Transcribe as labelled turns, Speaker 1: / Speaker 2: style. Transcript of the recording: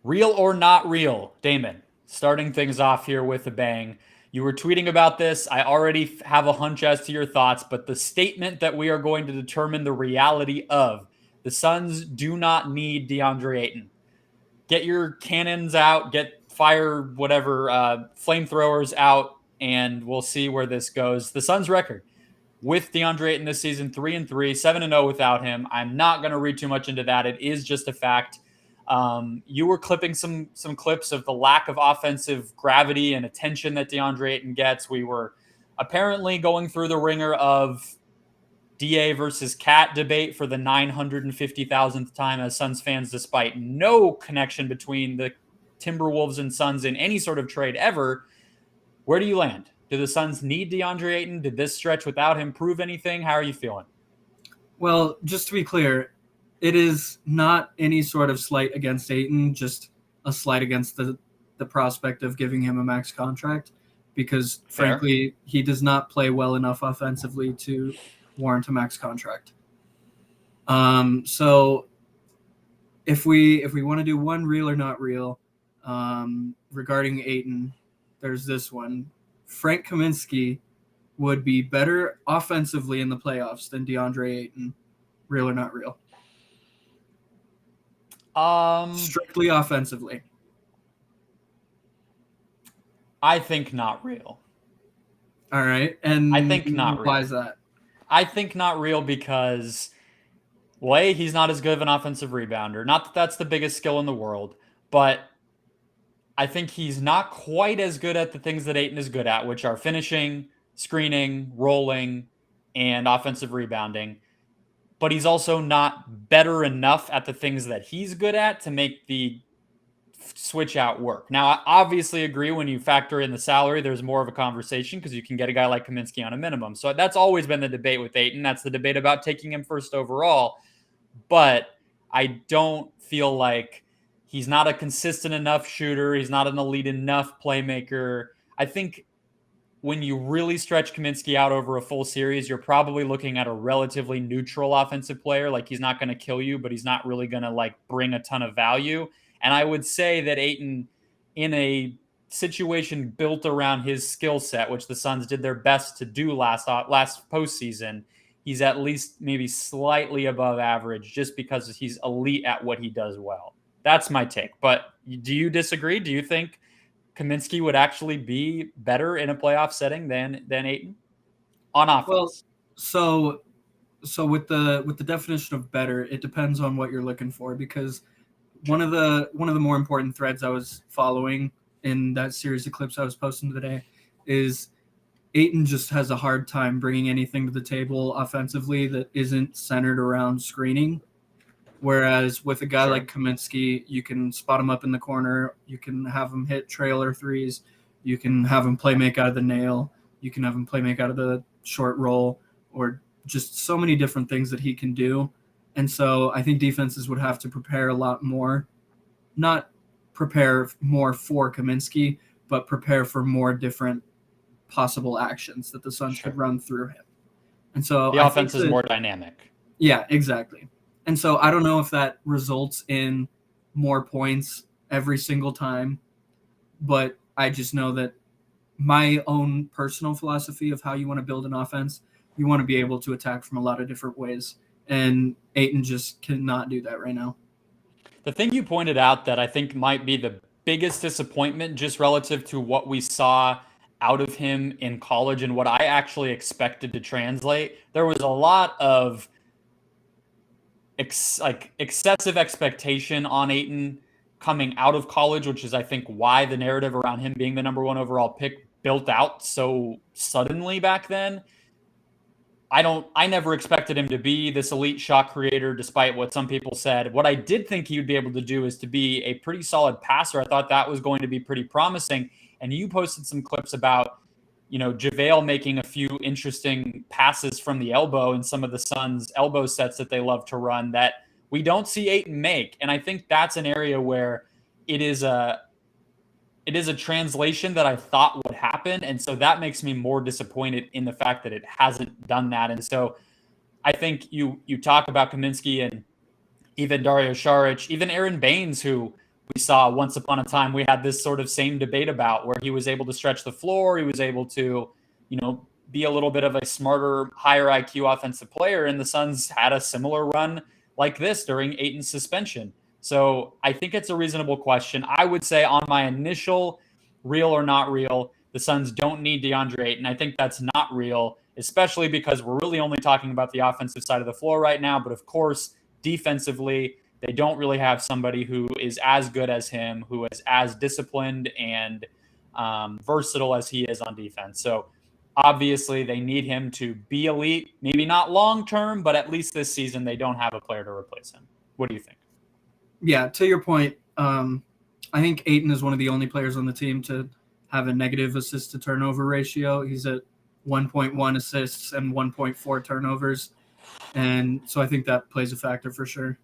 Speaker 1: Real or not real, Damon? Starting things off here with a bang. You were tweeting about this. I already have a hunch as to your thoughts, but the statement that we are going to determine the reality of the Suns do not need Deandre Ayton. Get your cannons out, get fire, whatever, flamethrowers out, and we'll see where this goes. The Suns' record with Deandre Ayton this season 3-3, 7-0 without him. I'm not going to read too much into that. It is just a fact. You were clipping some clips of the lack of offensive gravity and attention that DeAndre Ayton gets. We were apparently going through the ringer of DA versus Cat debate for the 950,000th time as Suns fans, despite no connection between the Timberwolves and Suns in any sort of trade ever. Where do you land? Do the Suns need DeAndre Ayton? Did this stretch without him prove anything? How are you feeling?
Speaker 2: Well, just to be clear, it is not any sort of slight against Ayton, just a slight against the prospect of giving him a max contract, because
Speaker 1: Fair.
Speaker 2: frankly, he does not play well enough offensively to warrant a max contract. So if we want to do one real or not real regarding Ayton, there's this one. Frank Kaminsky would be better offensively in the playoffs than DeAndre Ayton. Real or not real? Strictly offensively.
Speaker 1: I think not real.
Speaker 2: All right. And
Speaker 1: I think not real.
Speaker 2: Why is that?
Speaker 1: I think not real because, well, A, he's not as good of an offensive rebounder. Not that that's the biggest skill in the world, but I think he's not quite as good at the things that Ayton is good at, which are finishing, screening, rolling, and offensive rebounding. But he's also not better enough at the things that he's good at to make the switch out work. Now, I obviously agree when you factor in the salary, there's more of a conversation because you can get a guy like Kaminsky on a minimum. So that's always been the debate with Ayton. That's the debate about taking him first overall. But I don't feel like he's not a consistent enough shooter. He's not an elite enough playmaker. I think when you really stretch Kaminsky out over a full series, you're probably looking at a relatively neutral offensive player. Like he's not going to kill you, but he's not really going to like bring a ton of value. And I would say that Ayton, in a situation built around his skill set, which the Suns did their best to do last postseason, he's at least maybe slightly above average just because he's elite at what he does well. That's my take. But do you disagree? Do you think Kaminsky would actually be better in a playoff setting than Ayton on offense?
Speaker 2: Well, so with the definition of better, it depends on what you're looking for, because one of the more important threads I was following in that series of clips I was posting today is Ayton just has a hard time bringing anything to the table offensively that isn't centered around screening. Whereas with a guy like Kaminsky, you can spot him up in the corner, you can have him hit trailer threes, you can have him play make out of the nail, you can have him play make out of the short roll, or just so many different things that he can do. And so I think defenses would have to prepare a lot more, not prepare more for Kaminsky, but prepare for more different possible actions that the Suns could run through him. And so
Speaker 1: the offense is more dynamic.
Speaker 2: Yeah, exactly. And so I don't know if that results in more points every single time, but I just know that my own personal philosophy of how you want to build an offense, you want to be able to attack from a lot of different ways. And Ayton just cannot do that right now.
Speaker 1: The thing you pointed out that I think might be the biggest disappointment just relative to what we saw out of him in college and what I actually expected to translate, there was a lot of excessive expectation on Ayton coming out of college, which is I think why the narrative around him being the number one overall pick built out so suddenly back then. I never expected him to be this elite shot creator, despite what some people said. What I did think he would be able to do is to be a pretty solid passer. I thought that was going to be pretty promising. And you posted some clips about, JaVale making a few interesting passes from the elbow in some of the Suns' elbow sets that they love to run that we don't see Ayton make. And I think that's an area where it is a translation that I thought would happen. And so that makes me more disappointed in the fact that it hasn't done that. And so I think you talk about Kaminsky and even Dario Saric, even Aaron Baines, who we saw once upon a time we had this sort of same debate about, where he was able to stretch the floor, he was able to, be a little bit of a smarter, higher IQ offensive player, and the Suns had a similar run like this during Ayton's suspension. So I think it's a reasonable question. I would say on my initial real or not real, the Suns don't need Deandre Ayton. I think that's not real, especially because we're really only talking about the offensive side of the floor right now. But of course, defensively, they don't really have somebody who is as good as him, who is as disciplined and versatile as he is on defense. So obviously, they need him to be elite. Maybe not long term, but at least this season, they don't have a player to replace him. What do you think?
Speaker 2: Yeah, to your point, I think Ayton is one of the only players on the team to have a negative assist to turnover ratio. He's at 1.1 assists and 1.4 turnovers. And so I think that plays a factor for sure.